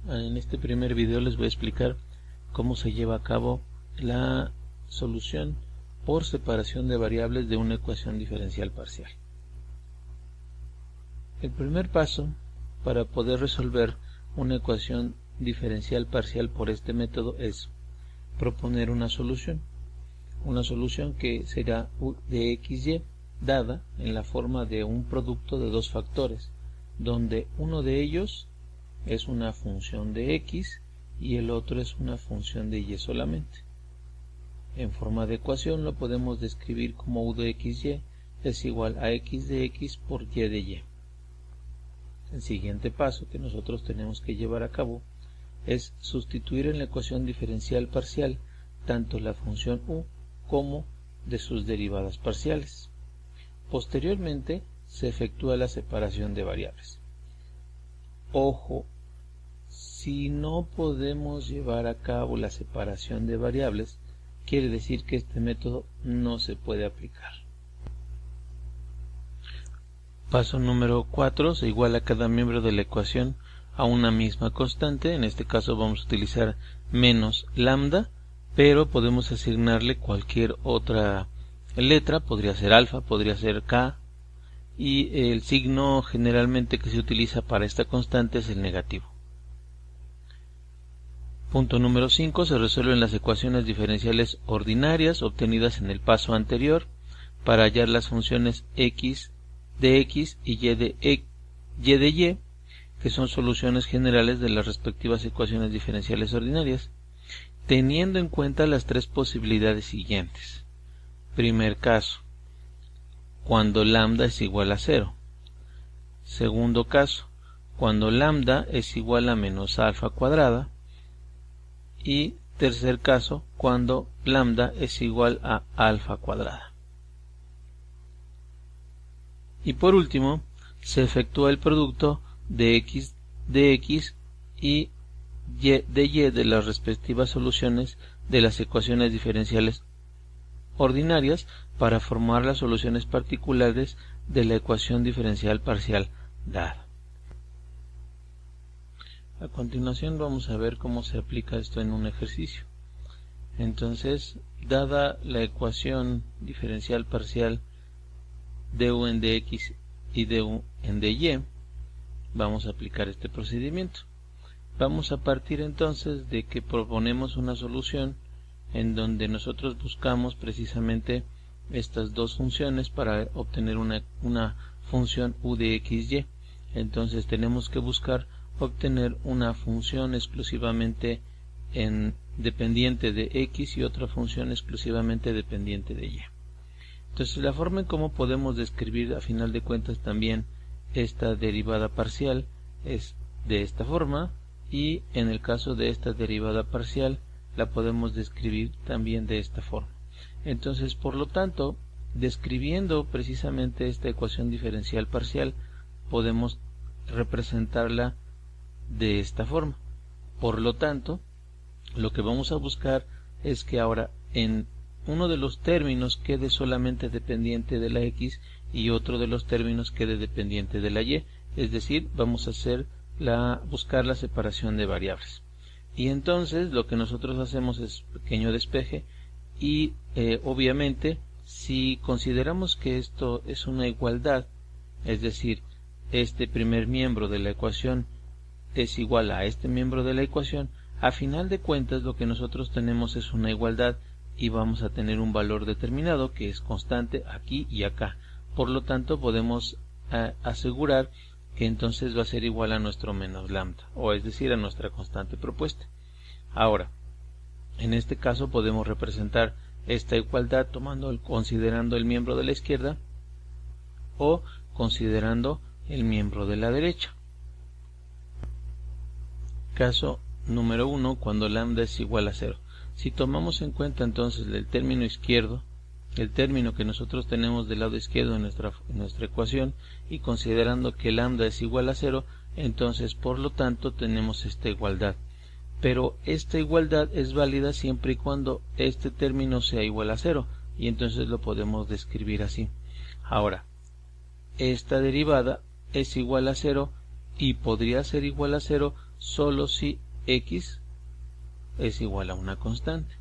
En este primer video les voy a explicar cómo se lleva a cabo la solución por separación de variables de una ecuación diferencial parcial. El primer paso para poder resolver una ecuación diferencial parcial por este método es proponer una solución que será de xy dada en la forma de un producto de dos factores, donde uno de ellos es una función de x y el otro es una función de y solamente. En forma de ecuación lo podemos describir como u de xy es igual a x de x por y de y. El siguiente paso que nosotros tenemos que llevar a cabo es sustituir en la ecuación diferencial parcial tanto la función u como de sus derivadas parciales. Posteriormente se efectúa la separación de variables. Ojo, si no podemos llevar a cabo la separación de variables, quiere decir que este método no se puede aplicar. Paso número 4, se iguala cada miembro de la ecuación a una misma constante. En este caso vamos a utilizar menos lambda, pero podemos asignarle cualquier otra letra, podría ser alfa, podría ser k, y el signo generalmente que se utiliza para esta constante es el negativo. Punto número 5, se resuelven las ecuaciones diferenciales ordinarias obtenidas en el paso anterior para hallar las funciones x de x y y de y, que son soluciones generales de las respectivas ecuaciones diferenciales ordinarias, teniendo en cuenta las tres posibilidades siguientes. Primer caso, cuando lambda es igual a 0. Segundo caso, cuando lambda es igual a menos alfa cuadrada. Y tercer caso, cuando lambda es igual a alfa cuadrada. Y por último, se efectúa el producto de x y de las respectivas soluciones de las ecuaciones diferenciales ordinarias para formar las soluciones particulares de la ecuación diferencial parcial dada. A continuación vamos a ver cómo se aplica esto en un ejercicio. Entonces, dada la ecuación diferencial parcial du en dx y du en dy, vamos a aplicar este procedimiento. Vamos a partir entonces de que proponemos una solución en donde nosotros buscamos precisamente estas dos funciones para obtener una función u de xy. Entonces tenemos que buscar obtener una función exclusivamente dependiente de x y otra función exclusivamente dependiente de y. Entonces la forma en cómo podemos describir a final de cuentas también esta derivada parcial es de esta forma, y en el caso de esta derivada parcial la podemos describir también de esta forma. Entonces, por lo tanto, describiendo precisamente esta ecuación diferencial parcial, podemos representarla de esta forma. Por lo tanto, lo que vamos a buscar es que ahora en uno de los términos quede solamente dependiente de la x y otro de los términos quede dependiente de la y, es decir, vamos a buscar la separación de variables. Y entonces lo que nosotros hacemos es pequeño despeje y obviamente si consideramos que esto es una igualdad, es decir, este primer miembro de la ecuación es igual a este miembro de la ecuación, a final de cuentas lo que nosotros tenemos es una igualdad y vamos a tener un valor determinado que es constante aquí y acá. Por lo tanto podemos asegurar que entonces va a ser igual a nuestro menos lambda, o es decir, a nuestra constante propuesta. Ahora, en este caso podemos representar esta igualdad considerando el miembro de la izquierda o considerando el miembro de la derecha. Caso número 1, cuando lambda es igual a 0. Si tomamos en cuenta entonces el término izquierdo, el término que nosotros tenemos del lado izquierdo en nuestra ecuación, y considerando que lambda es igual a 0, entonces por lo tanto tenemos esta igualdad. Pero esta igualdad es válida siempre y cuando este término sea igual a 0, y entonces lo podemos describir así. Ahora, esta derivada es igual a 0 y podría ser igual a 0 solo si x es igual a una constante.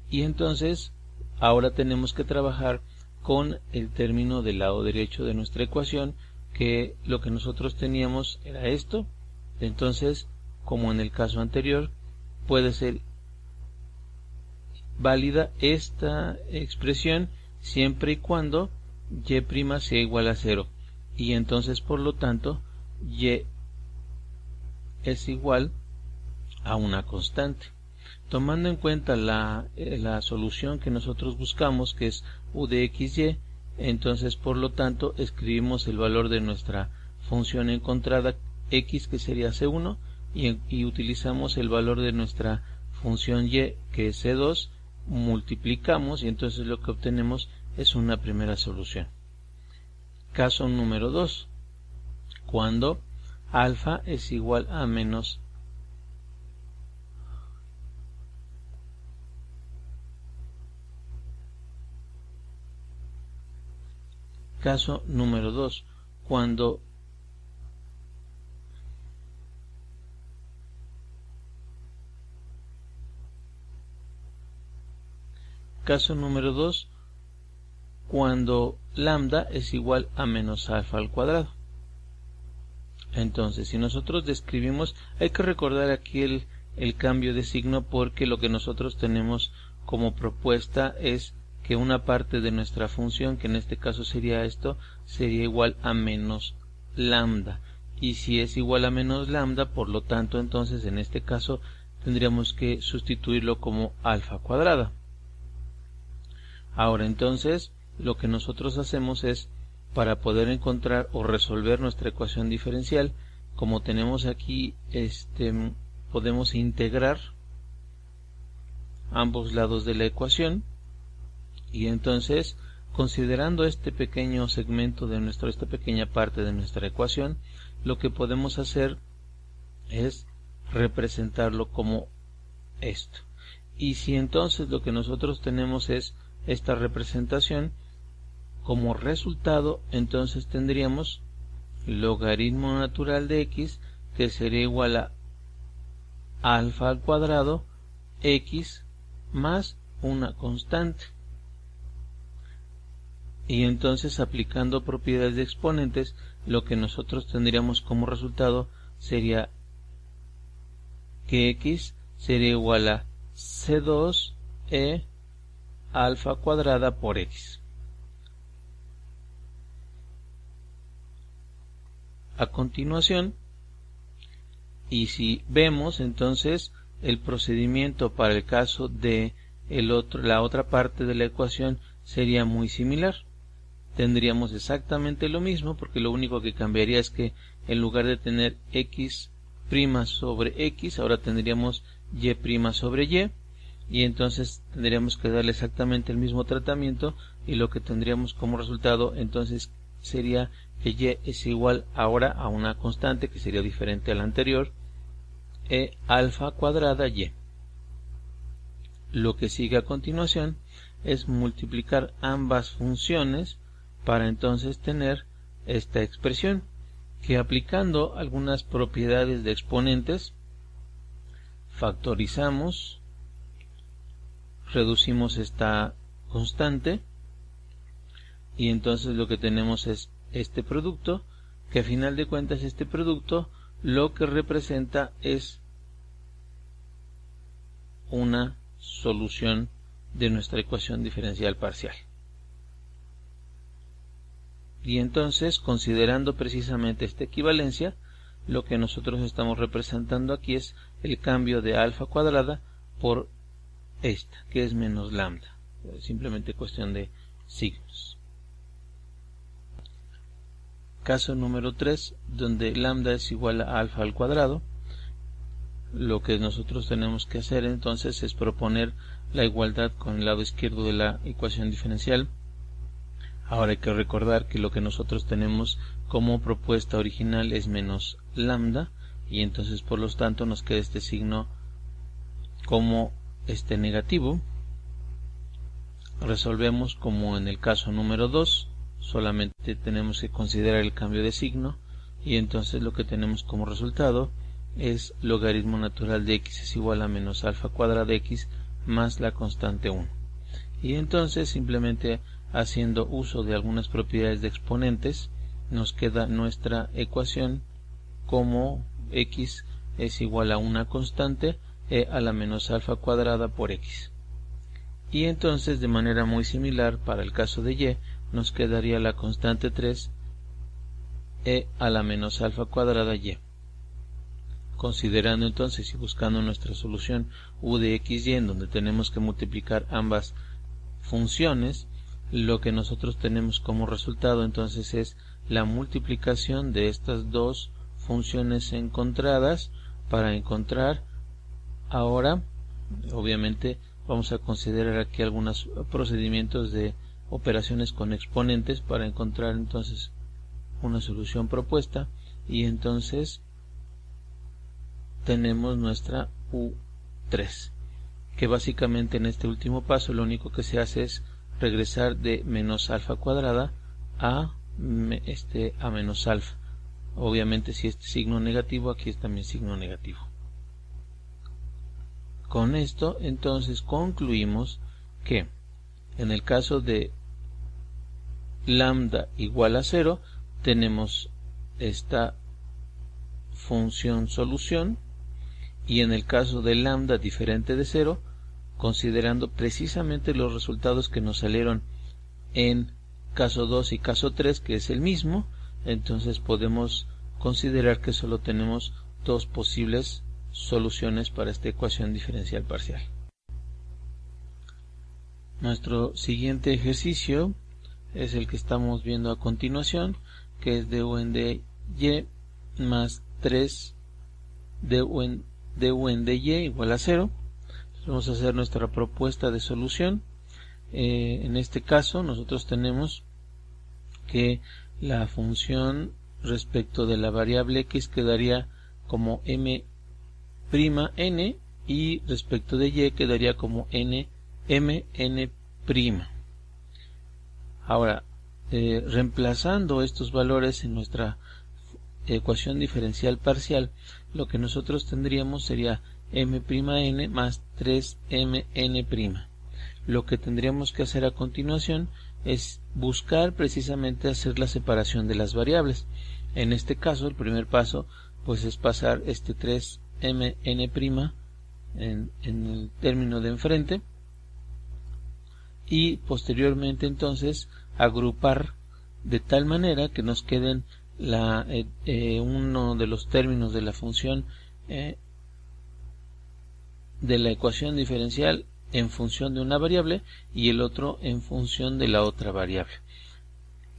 Y entonces ahora tenemos que trabajar con el término del lado derecho de nuestra ecuación, que lo que nosotros teníamos era esto. Entonces, como en el caso anterior, puede ser válida esta expresión siempre y cuando y' sea igual a 0, y entonces por lo tanto y es igual a una constante. Tomando en cuenta la solución que nosotros buscamos, que es u de xy, entonces por lo tanto escribimos el valor de nuestra función encontrada x, que sería c1, y utilizamos el valor de nuestra función y, que es c2, multiplicamos y entonces lo que obtenemos es una primera solución. Caso número 2, cuando alfa es igual a menos Caso número 2, cuando lambda es igual a menos alfa al cuadrado. Entonces, si nosotros describimos, hay que recordar aquí el cambio de signo, porque lo que nosotros tenemos como propuesta es que una parte de nuestra función, que en este caso sería esto, sería igual a menos lambda. Y si es igual a menos lambda, por lo tanto, entonces en este caso tendríamos que sustituirlo como alfa cuadrada. Ahora entonces, lo que nosotros hacemos es, para poder encontrar o resolver nuestra ecuación diferencial, como tenemos aquí, podemos integrar ambos lados de la ecuación. Y entonces, considerando este pequeño segmento de esta pequeña parte de nuestra ecuación, lo que podemos hacer es representarlo como esto. Y si entonces lo que nosotros tenemos es esta representación, como resultado, entonces tendríamos logaritmo natural de x, que sería igual a alfa al cuadrado x más una constante. Y entonces, aplicando propiedades de exponentes, lo que nosotros tendríamos como resultado sería que x sería igual a c2e alfa cuadrada por x. A continuación, y si vemos entonces el procedimiento para el caso de la otra parte de la ecuación sería muy similar. Tendríamos exactamente lo mismo, porque lo único que cambiaría es que en lugar de tener x' sobre x, ahora tendríamos y' sobre y entonces tendríamos que darle exactamente el mismo tratamiento, y lo que tendríamos como resultado entonces sería que y es igual ahora a una constante que sería diferente a la anterior, e alfa cuadrada y. Lo que sigue a continuación es multiplicar ambas funciones para entonces tener esta expresión, que aplicando algunas propiedades de exponentes, factorizamos, reducimos esta constante, y entonces lo que tenemos es este producto, que a final de cuentas este producto lo que representa es una solución de nuestra ecuación diferencial parcial. Y entonces, considerando precisamente esta equivalencia, lo que nosotros estamos representando aquí es el cambio de alfa cuadrada por esta, que es menos lambda. Simplemente cuestión de signos. Caso número 3, donde lambda es igual a alfa al cuadrado. Lo que nosotros tenemos que hacer entonces es proponer la igualdad con el lado izquierdo de la ecuación diferencial. Ahora hay que recordar que lo que nosotros tenemos como propuesta original es menos lambda, y entonces por lo tanto nos queda este signo como negativo. Resolvemos como en el caso número 2, solamente tenemos que considerar el cambio de signo, y entonces lo que tenemos como resultado es logaritmo natural de x es igual a menos alfa cuadrada de x más la constante 1. Y entonces simplemente haciendo uso de algunas propiedades de exponentes nos queda nuestra ecuación como x es igual a una constante e a la menos alfa cuadrada por x. Y entonces de manera muy similar para el caso de y nos quedaría la constante 3 e a la menos alfa cuadrada y. Considerando entonces y buscando nuestra solución u de x y en donde tenemos que multiplicar ambas funciones, lo que nosotros tenemos como resultado entonces es la multiplicación de estas dos funciones encontradas para encontrar ahora, obviamente vamos a considerar aquí algunos procedimientos de operaciones con exponentes para encontrar entonces una solución propuesta, y entonces tenemos nuestra U3, que básicamente en este último paso lo único que se hace es regresar de menos alfa cuadrada a menos alfa. Obviamente si este signo negativo, aquí es también signo negativo. Con esto entonces concluimos que en el caso de lambda igual a 0 tenemos esta función solución, y en el caso de lambda diferente de 0, considerando precisamente los resultados que nos salieron en caso 2 y caso 3, que es el mismo, entonces podemos considerar que solo tenemos dos posibles soluciones para esta ecuación diferencial parcial. Nuestro siguiente ejercicio es el que estamos viendo a continuación, que es du en dy más 3 du en dy igual a 0. Vamos a hacer nuestra propuesta de solución. En este caso nosotros tenemos que la función respecto de la variable x quedaría como mn y respecto de y quedaría como mn'. Ahora, reemplazando estos valores en nuestra ecuación diferencial parcial, lo que nosotros tendríamos sería m'n más 3mn'. Lo que tendríamos que hacer a continuación es buscar precisamente hacer la separación de las variables. En este caso, el primer paso pues es pasar este 3mn' en el término de enfrente, y posteriormente entonces agrupar de tal manera que nos queden uno de los términos de la función de la ecuación diferencial en función de una variable y el otro en función de la otra variable.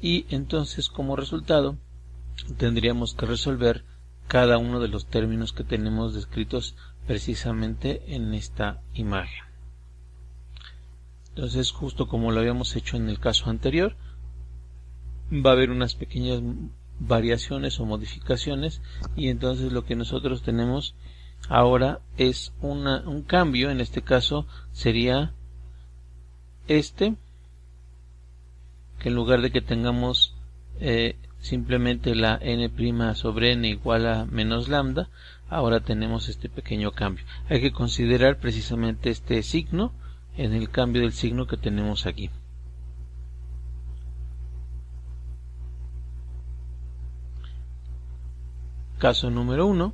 Y entonces como resultado tendríamos que resolver cada uno de los términos que tenemos descritos precisamente en esta imagen. Entonces, justo como lo habíamos hecho en el caso anterior, va a haber unas pequeñas variaciones o modificaciones, y entonces lo que nosotros tenemos ahora es un cambio. En este caso sería que en lugar de que tengamos simplemente la n' sobre n igual a menos lambda, ahora tenemos este pequeño cambio. Hay que considerar precisamente este signo en el cambio del signo que tenemos aquí. Caso número 1.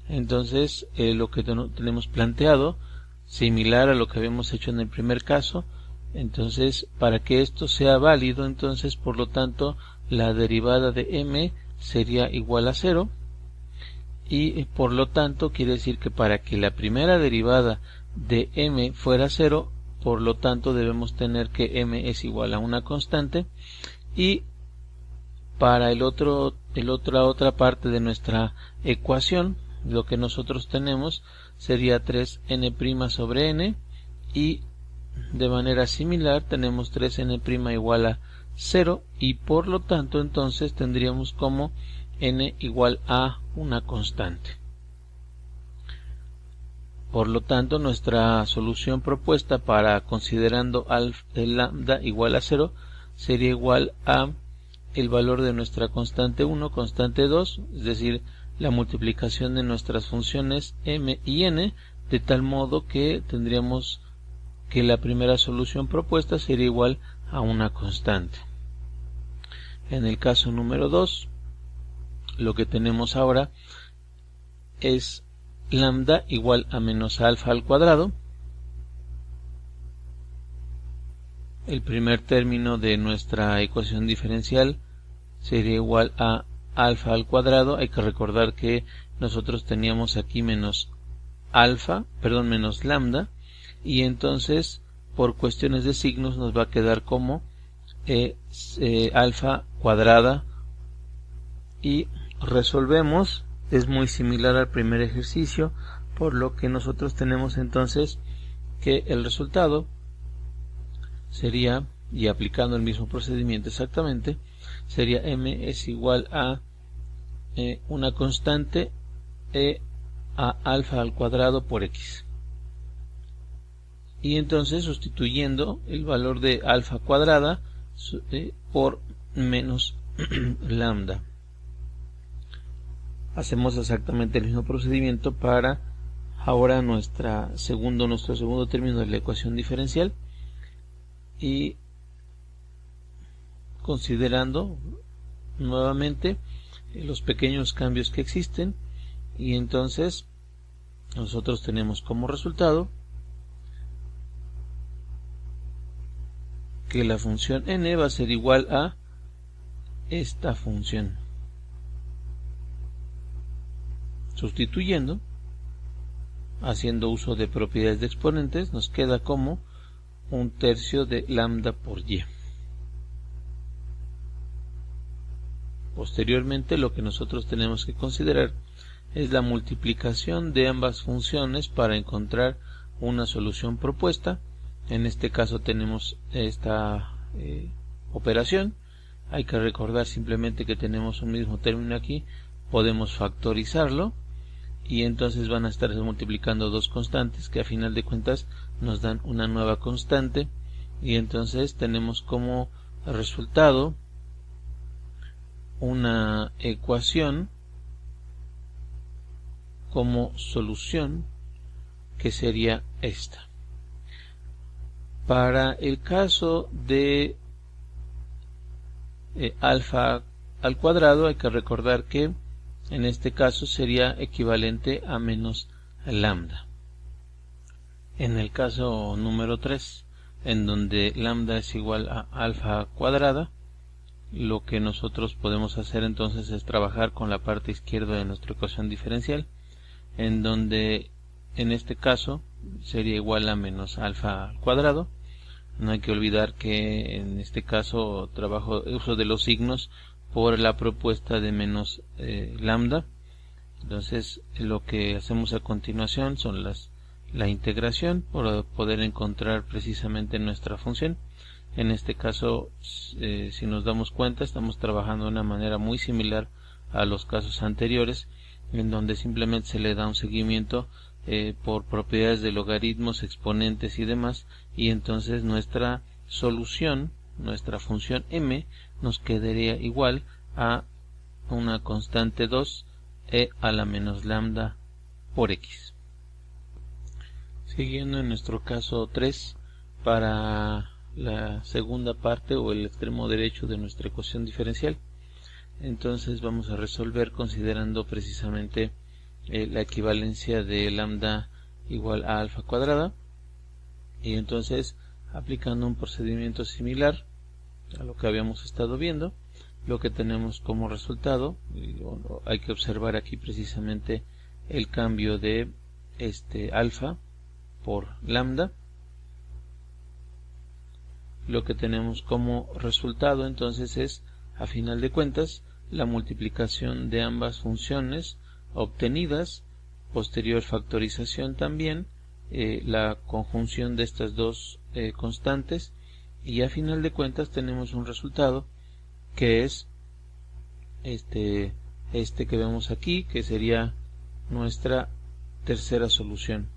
Entonces lo que tenemos planteado, similar a lo que habíamos hecho en el primer caso. Entonces, para que esto sea válido, entonces por lo tanto la derivada de m sería igual a 0, y por lo tanto quiere decir que para que la primera derivada de m fuera 0, por lo tanto debemos tener que m es igual a una constante, y para la otra parte de nuestra ecuación lo que nosotros tenemos sería 3n' sobre n, y de manera similar tenemos 3n' igual a 0, y por lo tanto entonces tendríamos como n igual a una constante. Por lo tanto, nuestra solución propuesta para considerando el lambda igual a 0 sería igual a el valor de nuestra constante 1, constante 2, es decir, la multiplicación de nuestras funciones m y n, de tal modo que tendríamos que la primera solución propuesta sería igual a una constante. En el caso número 2, lo que tenemos ahora es lambda igual a menos alfa al cuadrado. El primer término de nuestra ecuación diferencial sería igual a alfa al cuadrado. Hay que recordar que nosotros teníamos aquí menos lambda, y entonces por cuestiones de signos nos va a quedar como alfa cuadrada, y resolvemos. Es muy similar al primer ejercicio, por lo que nosotros tenemos entonces que el resultado sería, y aplicando el mismo procedimiento exactamente, sería m es igual a una constante a alfa al cuadrado por x. Y entonces sustituyendo el valor de alfa cuadrada por menos lambda, hacemos exactamente el mismo procedimiento para ahora nuestro segundo término de la ecuación diferencial, y considerando nuevamente los pequeños cambios que existen, y entonces nosotros tenemos como resultado que la función n va a ser igual a esta función. Sustituyendo, haciendo uso de propiedades de exponentes, nos queda como 1/3 de lambda por y. Posteriormente, lo que nosotros tenemos que considerar es la multiplicación de ambas funciones para encontrar una solución propuesta. En este caso tenemos esta operación. Hay que recordar simplemente que tenemos un mismo término aquí, podemos factorizarlo, y entonces van a estar multiplicando dos constantes que a final de cuentas nos dan una nueva constante, y entonces tenemos como resultado una ecuación como solución que sería esta. Para el caso de alfa al cuadrado, hay que recordar que en este caso sería equivalente a menos lambda. En el caso número 3, en donde lambda es igual a alfa cuadrada, lo que nosotros podemos hacer entonces es trabajar con la parte izquierda de nuestra ecuación diferencial, en donde en este caso sería igual a menos alfa al cuadrado. No hay que olvidar que en este caso uso de los signos por la propuesta de menos lambda. Entonces lo que hacemos a continuación son la integración para poder encontrar precisamente nuestra función. En este caso, si nos damos cuenta, estamos trabajando de una manera muy similar a los casos anteriores, en donde simplemente se le da un seguimiento por propiedades de logaritmos, exponentes y demás, y entonces nuestra solución, nuestra función m, nos quedaría igual a una constante 2 e a la menos lambda por x. Siguiendo en nuestro caso 3, para la segunda parte o el extremo derecho de nuestra ecuación diferencial, entonces vamos a resolver considerando precisamente la equivalencia de lambda igual a alfa cuadrada, y entonces aplicando un procedimiento similar a lo que habíamos estado viendo, lo que tenemos como resultado, hay que observar aquí precisamente el cambio de alfa por lambda. Lo que tenemos como resultado entonces es, a final de cuentas, la multiplicación de ambas funciones obtenidas, posterior factorización también, la conjunción de estas dos constantes, y a final de cuentas tenemos un resultado que es este que vemos aquí, que sería nuestra tercera solución.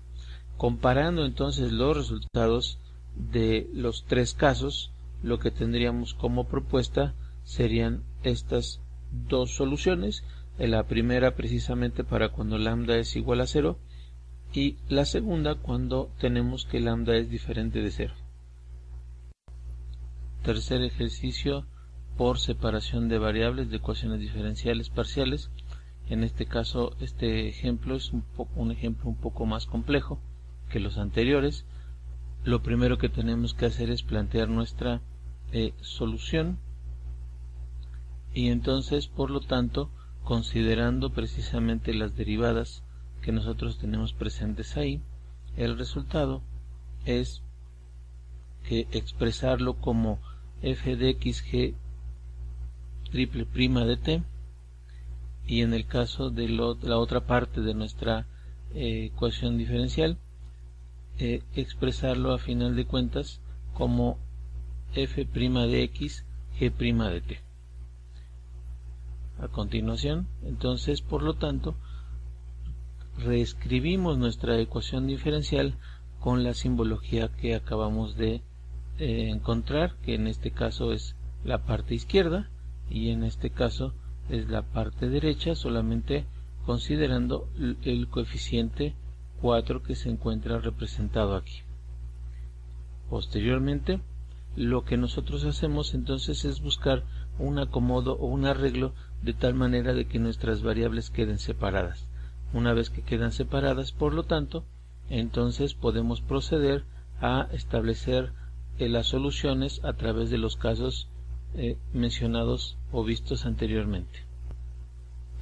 Comparando entonces los resultados de los tres casos, lo que tendríamos como propuesta serían estas dos soluciones, la primera precisamente para cuando lambda es igual a 0 y la segunda cuando tenemos que lambda es diferente de 0. Tercer ejercicio por separación de variables de ecuaciones diferenciales parciales. En este caso, este ejemplo es un ejemplo un poco más complejo que los anteriores. Lo primero que tenemos que hacer es plantear nuestra solución y entonces, por lo tanto, considerando precisamente las derivadas que nosotros tenemos presentes ahí, el resultado es que expresarlo como f de x g triple prima de t, y en el caso de la otra parte de nuestra ecuación diferencial, expresarlo a final de cuentas como f' de x g' de t. A continuación, entonces, por lo tanto, reescribimos nuestra ecuación diferencial con la simbología que acabamos de encontrar, que en este caso es la parte izquierda y en este caso es la parte derecha, solamente considerando el coeficiente 4 que se encuentra representado aquí. Posteriormente, lo que nosotros hacemos entonces es buscar un acomodo o un arreglo de tal manera de que nuestras variables queden separadas. Una vez que quedan separadas, por lo tanto, entonces podemos proceder a establecer las soluciones a través de los casos mencionados o vistos anteriormente.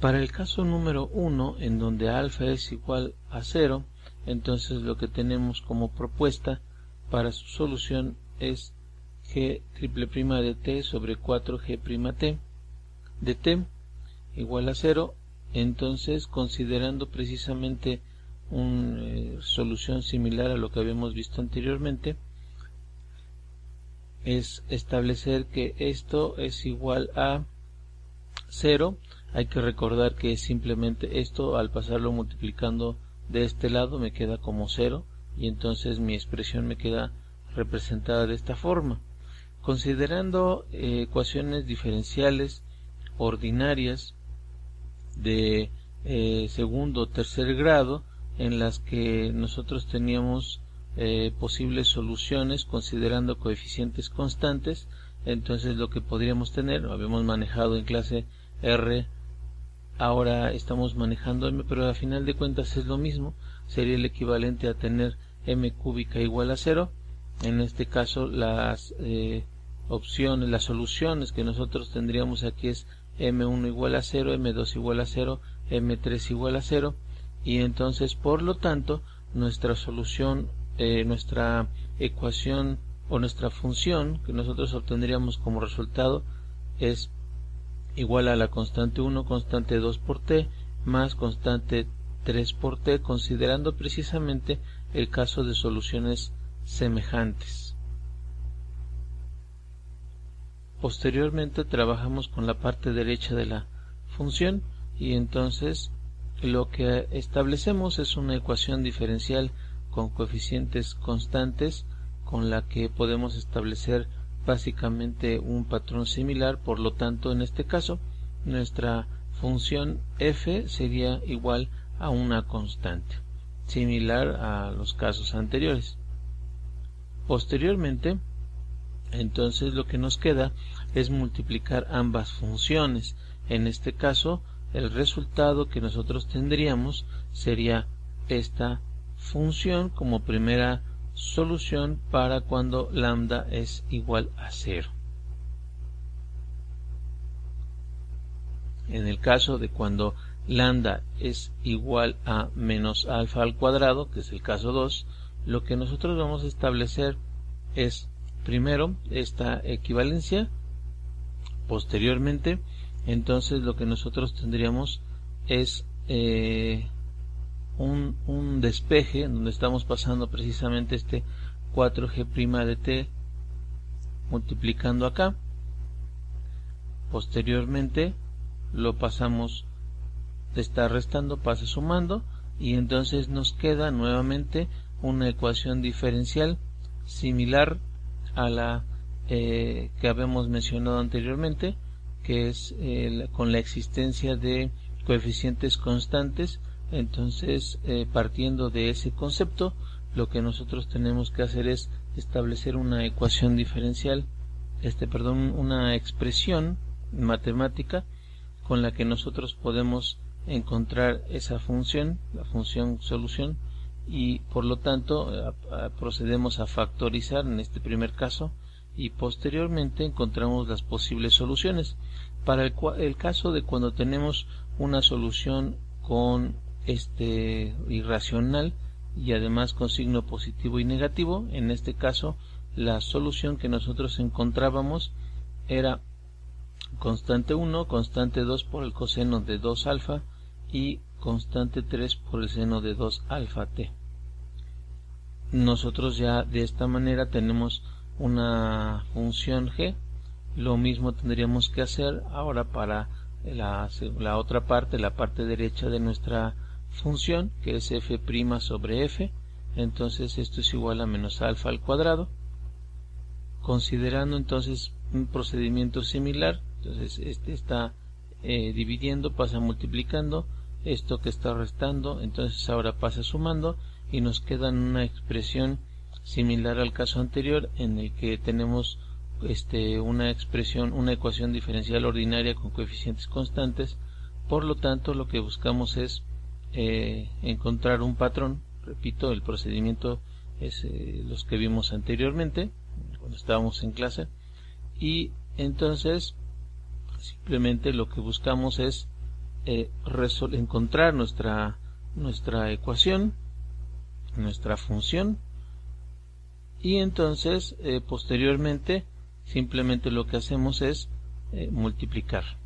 Para el caso número 1, en donde alfa es igual a 0, entonces lo que tenemos como propuesta para su solución es g triple prima de t sobre 4g' de t igual a 0. Entonces, considerando precisamente una solución similar a lo que habíamos visto anteriormente, es establecer que esto es igual a 0. Hay que recordar que simplemente esto, al pasarlo multiplicando de este lado, me queda como 0, y entonces mi expresión me queda representada de esta forma. Considerando ecuaciones diferenciales ordinarias de segundo o tercer grado, en las que nosotros teníamos posibles soluciones considerando coeficientes constantes, entonces lo que podríamos tener, lo habíamos manejado en clase R, ahora estamos manejando M, pero a final de cuentas es lo mismo, sería el equivalente a tener M cúbica igual a 0. En este caso las opciones, las soluciones que nosotros tendríamos aquí es M1 igual a 0, M2 igual a 0, M3 igual a 0, y entonces por lo tanto nuestra solución, nuestra ecuación o nuestra función que nosotros obtendríamos como resultado es igual a la constante 1, constante 2 por t, más constante 3 por t, considerando precisamente el caso de soluciones semejantes. Posteriormente trabajamos con la parte derecha de la función y entonces lo que establecemos es una ecuación diferencial con coeficientes constantes con la que podemos establecer básicamente un patrón similar. Por lo tanto, en este caso nuestra función f sería igual a una constante, similar a los casos anteriores. Posteriormente, entonces lo que nos queda es multiplicar ambas funciones. En este caso, el resultado que nosotros tendríamos sería esta función como primera solución para cuando lambda es igual a 0. En el caso de cuando lambda es igual a menos alfa al cuadrado, que es el caso 2, lo que nosotros vamos a establecer es primero esta equivalencia. Posteriormente, entonces lo que nosotros tendríamos es un despeje en donde estamos pasando precisamente este 4g' de t multiplicando acá. Posteriormente lo pasamos de estar restando, pasa sumando, y entonces nos queda nuevamente una ecuación diferencial similar a la que habíamos mencionado anteriormente, que es con la existencia de coeficientes constantes. Entonces, partiendo de ese concepto, lo que nosotros tenemos que hacer es establecer una ecuación diferencial, una expresión matemática con la que nosotros podemos encontrar esa función, la función solución, y por lo tanto procedemos a factorizar en este primer caso y posteriormente encontramos las posibles soluciones. Para el caso de cuando tenemos una solución con irracional y además con signo positivo y negativo, en este caso la solución que nosotros encontrábamos era constante 1, constante 2 por el coseno de 2 alfa y constante 3 por el seno de 2 alfa t. Nosotros ya de esta manera tenemos una función g. Lo mismo tendríamos que hacer ahora para la otra parte, la parte derecha de nuestra función, que es f' sobre f. Entonces esto es igual a menos alfa al cuadrado, considerando entonces un procedimiento similar. Entonces este está dividiendo, pasa multiplicando, esto que está restando, entonces ahora pasa sumando, y nos queda una expresión similar al caso anterior, en el que tenemos una ecuación diferencial ordinaria con coeficientes constantes. Por lo tanto, lo que buscamos es encontrar un patrón. Repito, el procedimiento es los que vimos anteriormente cuando estábamos en clase, y entonces simplemente lo que buscamos es encontrar nuestra ecuación, nuestra función, y entonces posteriormente simplemente lo que hacemos es multiplicar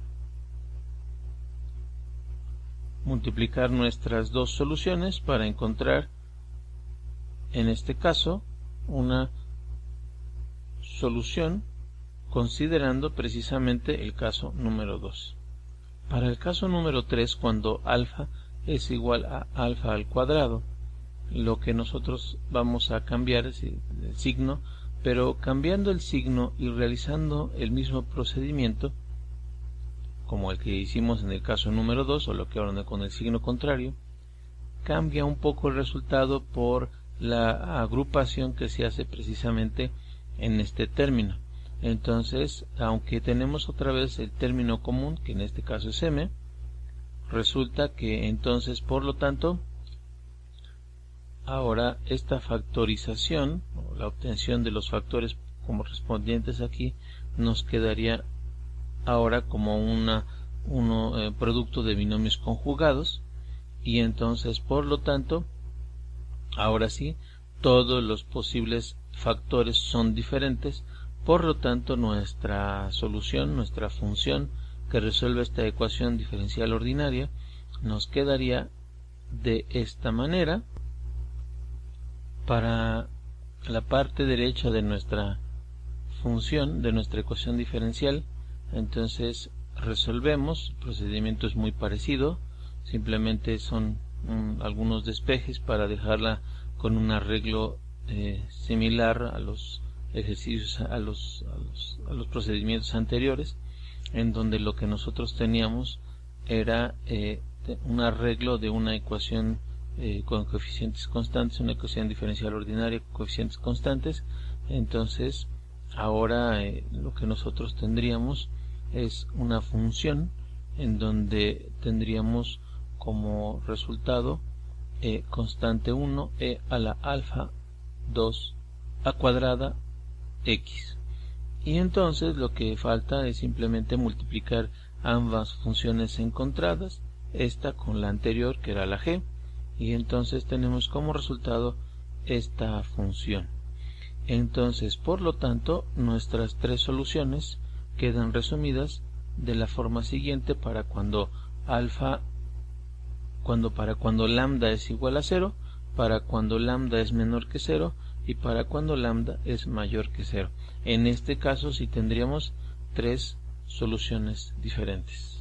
nuestras dos soluciones para encontrar, en este caso, una solución, considerando precisamente el caso número 2. Para el caso número 3, cuando alfa es igual a alfa al cuadrado, lo que nosotros vamos a cambiar es el signo, pero cambiando el signo y realizando el mismo procedimiento como el que hicimos en el caso número 2, o lo que ahora con el signo contrario, cambia un poco el resultado por la agrupación que se hace precisamente en este término. Entonces, aunque tenemos otra vez el término común, que en este caso es m, resulta que entonces, por lo tanto, ahora esta factorización, o la obtención de los factores correspondientes aquí, nos quedaría ahora como un producto de binomios conjugados, y entonces, por lo tanto, ahora sí, todos los posibles factores son diferentes. Por lo tanto, nuestra solución, nuestra función que resuelve esta ecuación diferencial ordinaria, nos quedaría de esta manera. Para la parte derecha de nuestra función, de nuestra ecuación diferencial, entonces resolvemos. El procedimiento es muy parecido, simplemente son algunos despejes para dejarla con un arreglo similar a los ejercicios, a los procedimientos anteriores, en donde lo que nosotros teníamos era un arreglo de una ecuación con coeficientes constantes, una ecuación diferencial ordinaria con coeficientes constantes. Entonces ahora lo que nosotros tendríamos es una función en donde tendríamos como resultado constante 1 e a la alfa 2 a cuadrada x, y entonces lo que falta es simplemente multiplicar ambas funciones encontradas, esta con la anterior, que era la g, y entonces tenemos como resultado esta función. Entonces, por lo tanto, nuestras tres soluciones quedan resumidas de la forma siguiente para cuando lambda es igual a 0, para cuando lambda es menor que 0 y para cuando lambda es mayor que 0. En este caso sí tendríamos tres soluciones diferentes.